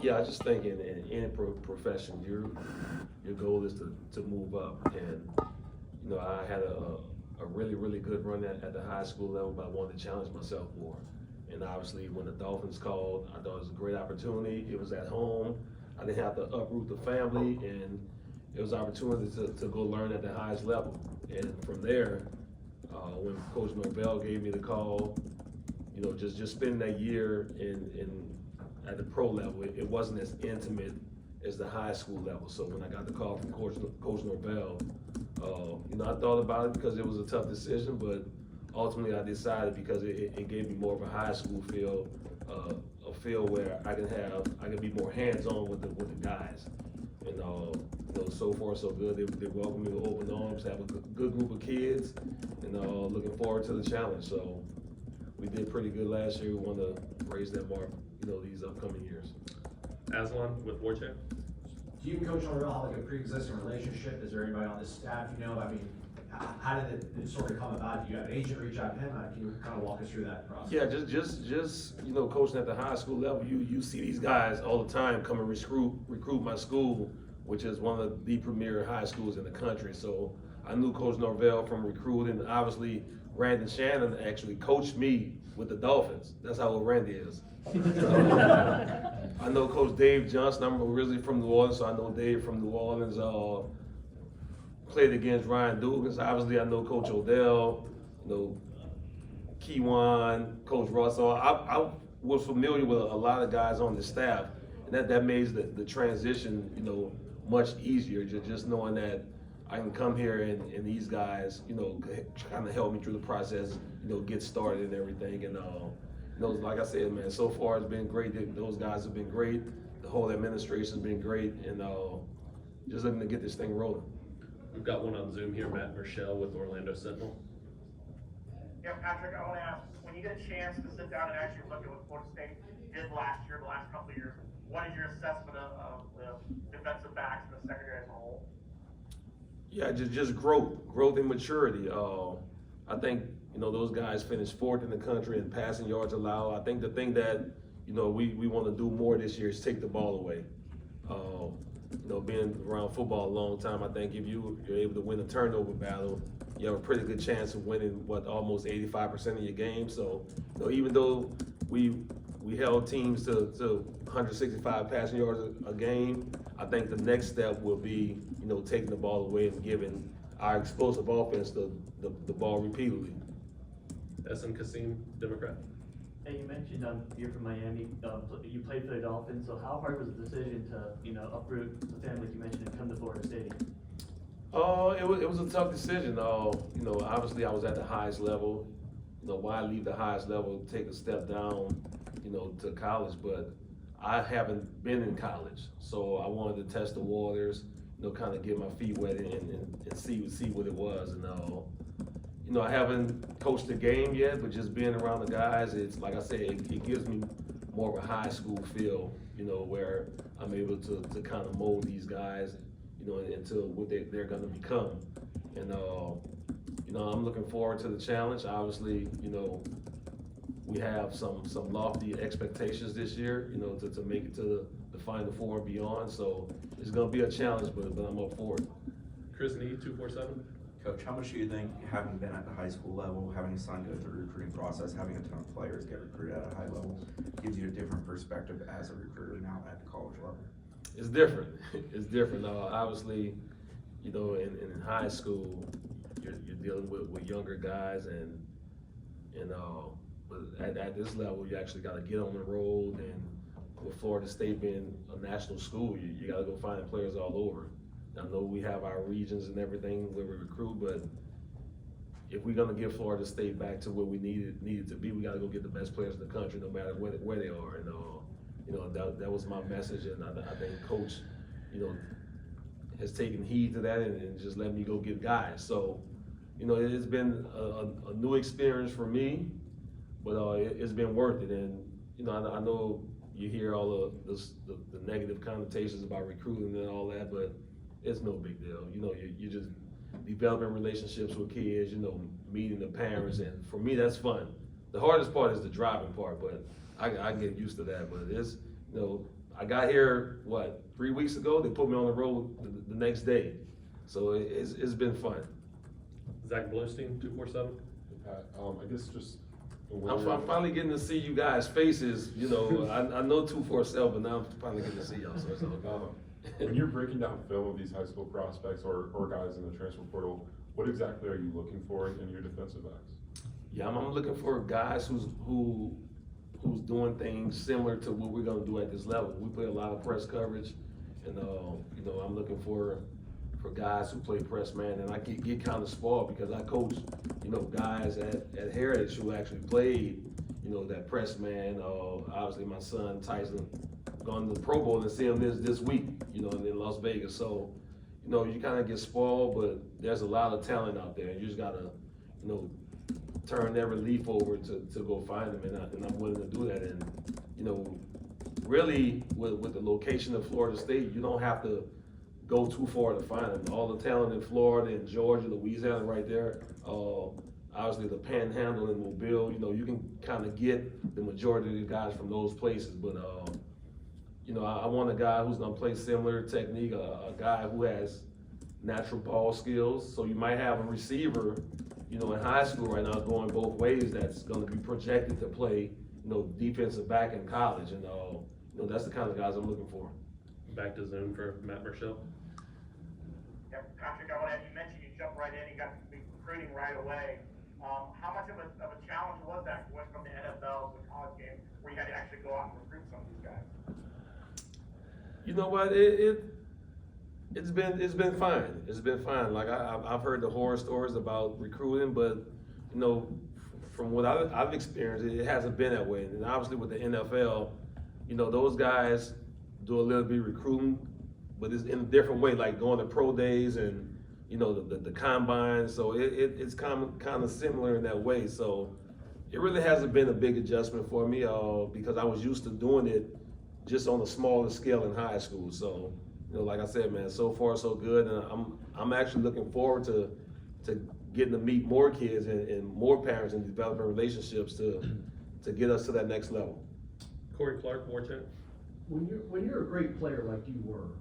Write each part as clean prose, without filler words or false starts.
Yeah, I just think in any profession, your goal is to move up. And, you know, I had a really, really good run at the high school level, but I wanted to challenge myself more. And obviously, when the Dolphins called, I thought it was a great opportunity. It was at home. I didn't have to uproot the family, and it was an opportunity to go learn at the highest level. And from there, when Coach Norvell gave me the call, you know, just spending that year in at the pro level, it wasn't as intimate as the high school level. So when I got the call from Coach Norvell, you know, I thought about it because it was a tough decision, but ultimately I decided because it gave me more of a high school feel, a feel where I can be more hands-on with the guys. And you know, so far so good. They welcome me with open arms, have a good group of kids, and looking forward to the challenge. So we did pretty good last year. We want to raise that mark, you know, these upcoming years. Aslan with War Chair. Do you and Coach Norvell have like a pre-existing relationship? Is there anybody on this staff you know? I mean, how did it sort of come about? Do you have an agent reach out to him? Can you kind of walk us through that process? Yeah, just you know, coaching at the high school level, you see these guys all the time come and recruit my school, which is one of the premier high schools in the country. So I knew Coach Norvell from recruiting. Obviously, Randy Shannon actually coached me with the Dolphins. That's how old Randy is. I know Coach Dave Johnson. I'm originally from New Orleans, so I know Dave from New Orleans. Played against Ryan Dugans. Obviously, I know Coach Odell, you know, Keywan, Coach Russell. I was familiar with a lot of guys on the staff, and that made the transition, you know, much easier. Just knowing that I can come here and these guys, you know, kind of help me through the process, you know, get started and everything. And you know, like I said, man, so far it's been great. Those guys have been great. The whole administration's been great, and just looking to get this thing rolling. We've got one on Zoom here, Matt Rochelle with Orlando Sentinel. Yeah, Patrick, I want to ask, when you get a chance to sit down and actually look at what Florida State did last year, the last couple of years, what is your assessment of the defensive backs and the secondary as a whole? Yeah, just growth and maturity. I think, you know, those guys finished fourth in the country in passing yards allowed. I think the thing that, you know, we want to do more this year is take the ball away. You know, being around football a long time, I think if you're able to win a turnover battle, you have a pretty good chance of winning almost 85% of your games. So, you know, even though we held teams to 165 passing yards a game, I think the next step will be, you know, taking the ball away and giving our explosive offense the ball repeatedly. Essen Kasim, Democrat. Hey, you mentioned you're from Miami. You played for the Dolphins. So how hard was the decision to, you know, uproot the family you mentioned and come to Florida State? It was a tough decision. You know, obviously I was at the highest level. You know, why leave the highest level, take a step down, you know, to college? But I haven't been in college, so I wanted to test the waters, you know, kind of get my feet wet and see what it was. And you know, I haven't coached a game yet, but just being around the guys, it's like I said, it gives me more of a high school feel, you know, where I'm able to kind of mold these guys, you know, into what they're going to become. And you know, I'm looking forward to the challenge. Obviously, you know, we have some lofty expectations this year, you know, to make it to the Final Four and beyond. So it's going to be a challenge, but I'm up for it. Chris Nee, 247. Coach, how much do you think, having been at the high school level, having a son go through the recruiting process, having a ton of players get recruited at a high level, gives you a different perspective as a recruiter now at the college level? It's different. It's different. Obviously, you know, in high school, you're dealing with younger guys, and but at this level, you actually got to get on the road. And with Florida State being a national school, you got to go find players all over. I know we have our regions and everything where we recruit, but if we're gonna get Florida State back to where we needed to be, we gotta go get the best players in the country, no matter where they are. And you know, that was my message, and I think Coach, you know, has taken heed to that and just let me go get guys. So, you know, it's been a new experience for me, but it's been worth it. And you know, I know you hear all the negative connotations about recruiting and all that, but it's no big deal. You know, you're just developing relationships with kids, you know, meeting the parents, and for me, that's fun. The hardest part is the driving part, but I get used to that. But it's, you know, I got here, 3 weeks ago, they put me on the road the next day. So it's been fun. Zach Blowstein, 247. Pat, I guess just. I'm finally getting to see you guys' faces, you know, I know 247, but now I'm finally getting to see y'all, so it's all good. When you're breaking down film of these high school prospects or guys in the transfer portal, what exactly are you looking for in your defensive backs? Yeah, I'm looking for guys who's doing things similar to what we're gonna do at this level. We play a lot of press coverage, and you know, I'm looking for guys who play press man, and I get kind of spoiled because I coach, you know, guys at Heritage who actually played, you know, that press man. Obviously, my son Tyson gone to the Pro Bowl and see him this week, you know, in Las Vegas. So, you know, you kind of get spoiled, but there's a lot of talent out there. You just gotta, you know, turn every leaf over to go find them, and I'm willing to do that. And, you know, really with the location of Florida State, you don't have to go too far to find them. All the talent in Florida and Georgia, Louisiana, right there. Obviously the Panhandle and Mobile, you know, you can kind of get the majority of the guys from those places. But you know, I want a guy who's gonna play similar technique, a guy who has natural ball skills. So you might have a receiver, you know, in high school right now going both ways that's gonna be projected to play, you know, defensive back in college. And you know, that's the kind of guys I'm looking for. Back to Zoom for Matt Marshall. Yeah, Patrick, I want to, you mentioned you jumped right in, you got to be recruiting right away. How much of a challenge was that going from the NFL to the college game where you had to actually go out and recruit some of these guys? You know what? It's been fine. It's been fine. Like I've heard the horror stories about recruiting, but you know, from what I've experienced, it hasn't been that way. And obviously with the NFL, you know, those guys do a little bit of recruiting, but it's in a different way, like going to pro days and, you know, the combine. So it's kind of similar in that way. So it really hasn't been a big adjustment for me because I was used to doing it just on a smaller scale in high school. So, you know, like I said, man, so far so good. And I'm actually looking forward to getting to meet more kids and more parents and developing relationships to get us to that next level. Corey Clark, War 10. When you're a great player like you were,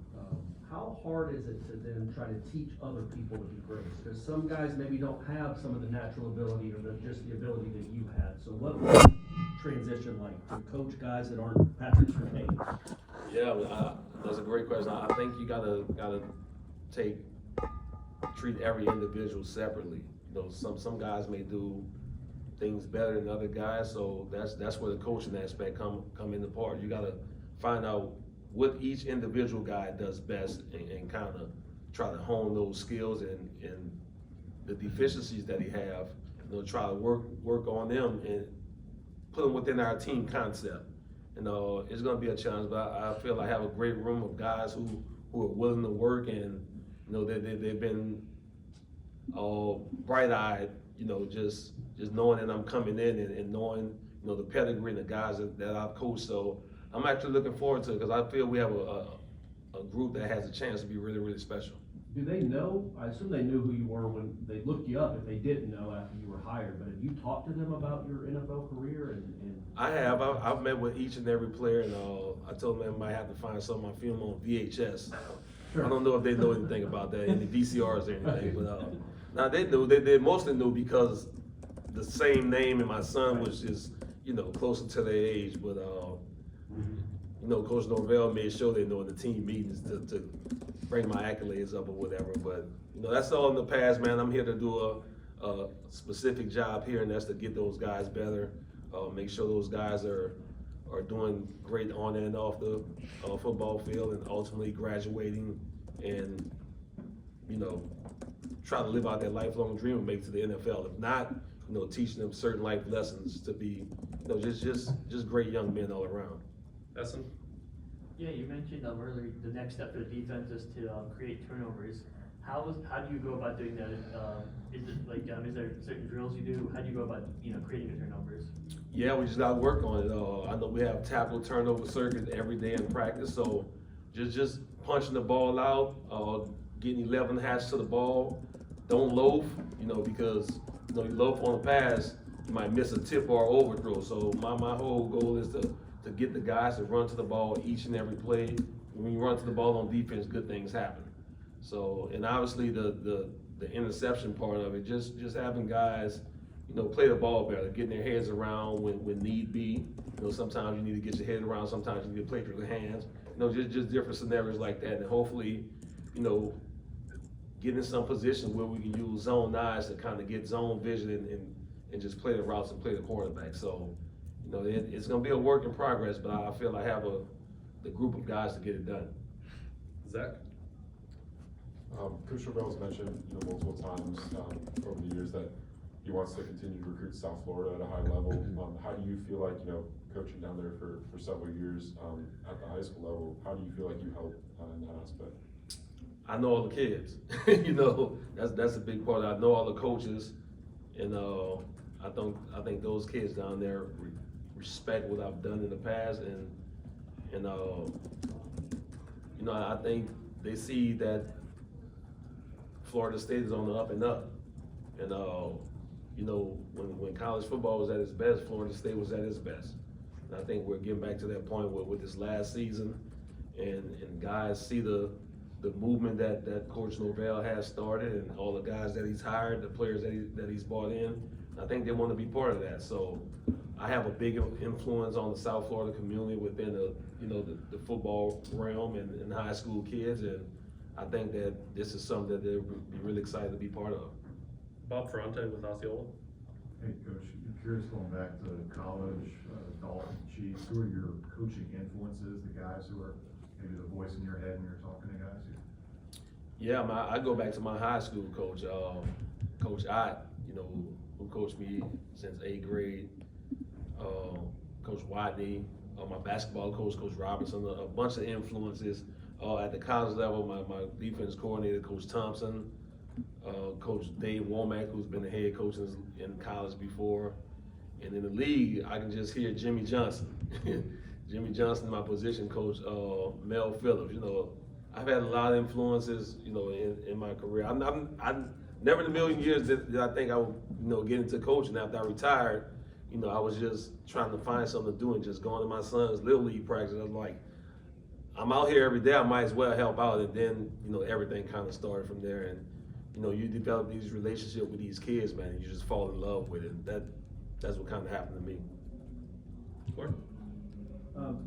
how hard is it to then try to teach other people to be great? Because some guys maybe don't have some of the natural ability or just the ability that you had. So what was the transition like to coach guys that aren't Patrick Surtain? Yeah, that's a great question. I think you gotta treat every individual separately. You know, some guys may do things better than other guys, so that's where the coaching aspect come into part. You gotta find out what each individual guy does best and kind of try to hone those skills and the deficiencies that he have. You know, try to work on them and put them within our team concept. You know, it's gonna be a challenge, but I feel I have a great room of guys who are willing to work, and you know they've been all bright-eyed. You know, just knowing that I'm coming in and knowing, you know, the pedigree and the guys that I've coached. So I'm actually looking forward to it because I feel we have a group that has a chance to be really, really special. Do they know? I assume they knew who you were when they looked you up, if they didn't know after you were hired, but have you talked to them about your NFL career and I have. I've met with each and every player, and I told them I might have to find some of my film on VHS. Sure. I don't know if they know anything about that, any VCRs or anything, but now they knew. They mostly knew because the same name and my son was just, you know, closer to their age. But you know, Coach Norvell made sure they know in the team meetings to bring my accolades up or whatever. But you know, that's all in the past, man. I'm here to do a specific job here, and that's to get those guys better. Make sure those guys are doing great on and off the football field, and ultimately graduating and, you know, try to live out their lifelong dream and make it to the NFL. If not, you know, teaching them certain life lessons to be, you know, just great young men all around. Essen? Yeah, you mentioned earlier the next step for the defense is to create turnovers. How do you go about doing that? Is it like is there certain drills you do? How do you go about creating the turnovers? Yeah, we just got to work on it. I know we have tackle turnover circuits every day in practice, so just punching the ball out, getting 11 hats to the ball. Don't loaf, you know, because you loaf on a pass, you might miss a tip or overthrow. So my whole goal is to to get the guys to run to the ball each and every play. When you run to the ball on defense, good things happen. So, and obviously the interception part of it, just having guys, play the ball better, getting their heads around when need be. Sometimes you need to get your head around, sometimes you need to play through the hands. Just different scenarios like that, and hopefully, get in some positions where we can use zone eyes to kind of get zone vision and just play the routes and play the quarterback. So, it's going to be a work in progress, but I feel I have the group of guys to get it done. Zach? Coach Rovell's mentioned, multiple times over the years that he wants to continue to recruit South Florida at a high level. How do you feel like, coaching down there for several years at the high school level, how do you feel like you help in that aspect? I know all the kids. That's a big part. I know all the coaches, and I think those kids down there respect what I've done in the past, and I think they see that Florida State is on the up and up, and when college football was at its best, Florida State was at its best. And I think we're getting back to that point with this last season, and guys see the movement that Coach Norvell has started, and all the guys that he's hired, the players that he's brought in. I think they want to be part of that. So I have a big influence on the South Florida community within the football realm and high school kids, and I think that this is something that they'll be really excited to be part of. Bob Ferrante with Osceola. Hey, Coach, I'm curious, going back to college, Dalton, Chiefs, who are your coaching influences, the guys who are maybe the voice in your head when you're talking to guys? Yeah, I go back to my high school coach, Coach Ott, who coached me since 8th grade. Coach Watney, my basketball coach, Coach Robinson, a bunch of influences. At the college level, my defense coordinator, Coach Thompson, Coach Dave Womack, who's been the head coach in college before. And in the league, I can just hear Jimmy Johnson. Jimmy Johnson, my position coach, Mel Phillips. I've had a lot of influences, in my career. I'm never in a million years did I think I would, get into coaching after I retired. I was just trying to find something to do and just going to my son's Little League practice. I was like, I'm out here every day, I might as well help out. And then, everything kind of started from there. And, you develop these relationships with these kids, man, and you just fall in love with it. That's what kind of happened to me.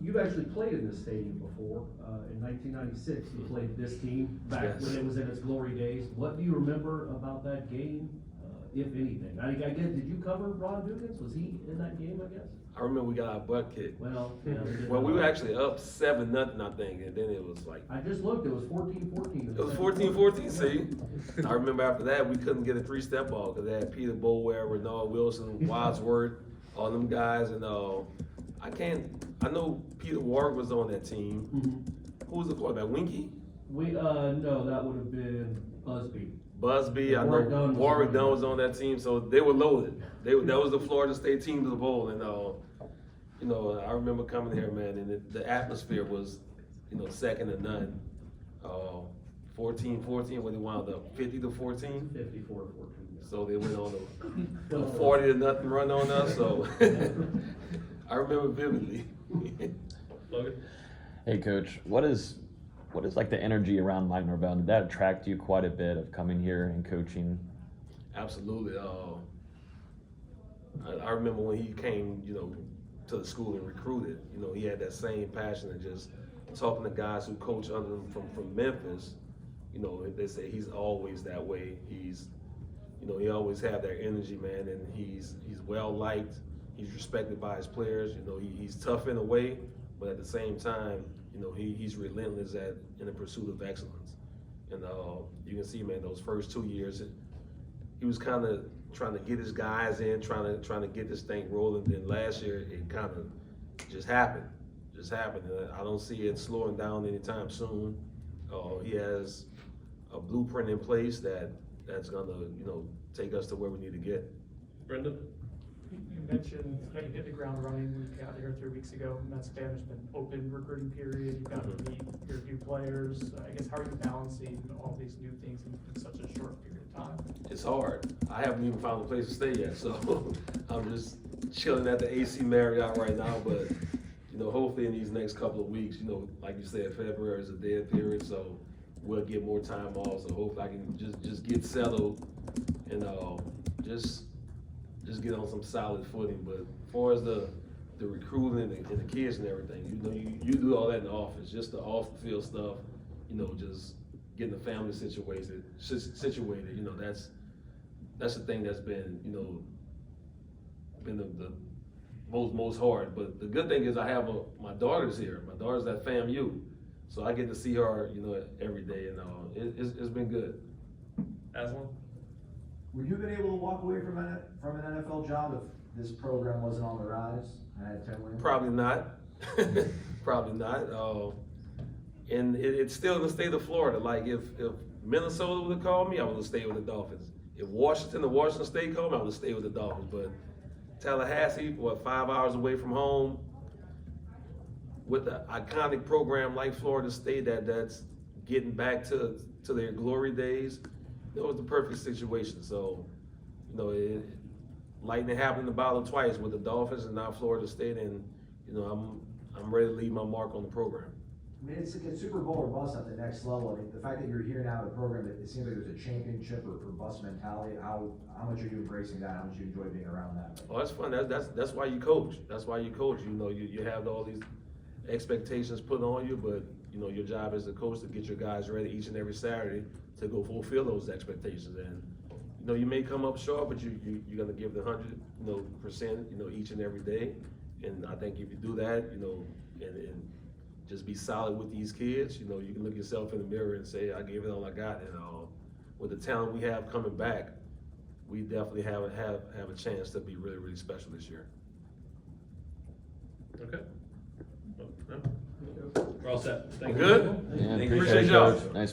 You've actually played in this stadium before. In 1996, you played this team back Yes. when it was in its glory days. What do you remember about that game, if anything? I guess, did you cover Ron Dugans? Was he in that game, I guess? I remember we got our butt kicked. Well, yeah. Well, we were actually up 7-0, I think, and then it was like, I just looked, it was 14-14. it was 14-14, see? I remember after that, we couldn't get a 3-step ball because they had Peter Boulware, Renard Wilson, Wadsworth, all them guys, and I know Peter Warwick was on that team. Mm-hmm. Who was the quarterback, Winky? No, that would have been Busby, I Warwick Dunn know was Warwick on Dunn there. was on that team, so they were loaded. That was the Florida State team to the bowl, and I remember coming here, man, and the atmosphere was, second to none. 14-14 when they wound up 50-14. 54-14. So they went on a 40-0 run on us. So I remember vividly. Logan? Hey, Coach, what is like the energy around Mike Norvell? Did that attract you quite a bit of coming here and coaching? Absolutely. I remember when he came, to the school and recruited. He had that same passion and just talking to guys who coach under him from Memphis. They say he's always that way. He always have that energy, man, and he's well liked. He's respected by his players. He's tough in a way, but at the same time, he's relentless in the pursuit of excellence. And you can see, man, those first 2 years, he was kind of trying to get his guys in, trying to get this thing rolling. Then last year, it kind of just happened. And I don't see it slowing down anytime soon. He has a blueprint in place that's gonna, take us to where we need to get. Brendan? You mentioned that you hit the ground running when you got here 3 weeks ago, and that's been an open recruiting period. You've got to meet your new players. I guess, how are you balancing all these new things in such a short period of time? It's hard. I haven't even found a place to stay yet, so I'm just chilling at the AC Marriott right now. But hopefully in these next couple of weeks, like you said, February is a dead period, so we'll get more time off. So hopefully I can just get settled and just get on some solid footing. But as far as the recruiting and the kids and everything, you do all that in the office, just the off the field stuff. Just getting the family situated. That's the thing that's been the most hard. But the good thing is I have my daughter's here. My daughter's at FAMU, so I get to see her, every day, and it's been good. Aslan? Would you have been able to walk away from an NFL job if this program wasn't on the rise and had 10 wins? Probably not. Probably not. And it's still in the state of Florida. Like if Minnesota would have called me, I would have stayed with the Dolphins. If Washington State called me, I would have stayed with the Dolphins. But Tallahassee, 5 hours away from home, with the iconic program like Florida State that's getting back to their glory days, it was the perfect situation. So, lightning happened in the bottle twice with the Dolphins and now Florida State, and I'm ready to leave my mark on the program. I mean, it's Super Bowl or bust at the next level. I mean, the fact that you're here now in a program that it seems like there's a championship or bust mentality. How much are you embracing that? How much do you enjoy being around that? Oh, it's fun. That's why you coach. That's why you coach. You have all these expectations put on you, but your job as a coach to get your guys ready each and every Saturday to go fulfill those expectations. And you may come up short, but you're gonna give the 100% each and every day. And I think if you do that, and just be solid with these kids, you can look yourself in the mirror and say, I gave it all I got. And with the talent we have coming back, we definitely have a chance to be really, really special this year. Okay. Well, no. We're all set. Thank you. Good? Yeah, Appreciate y'all. Nice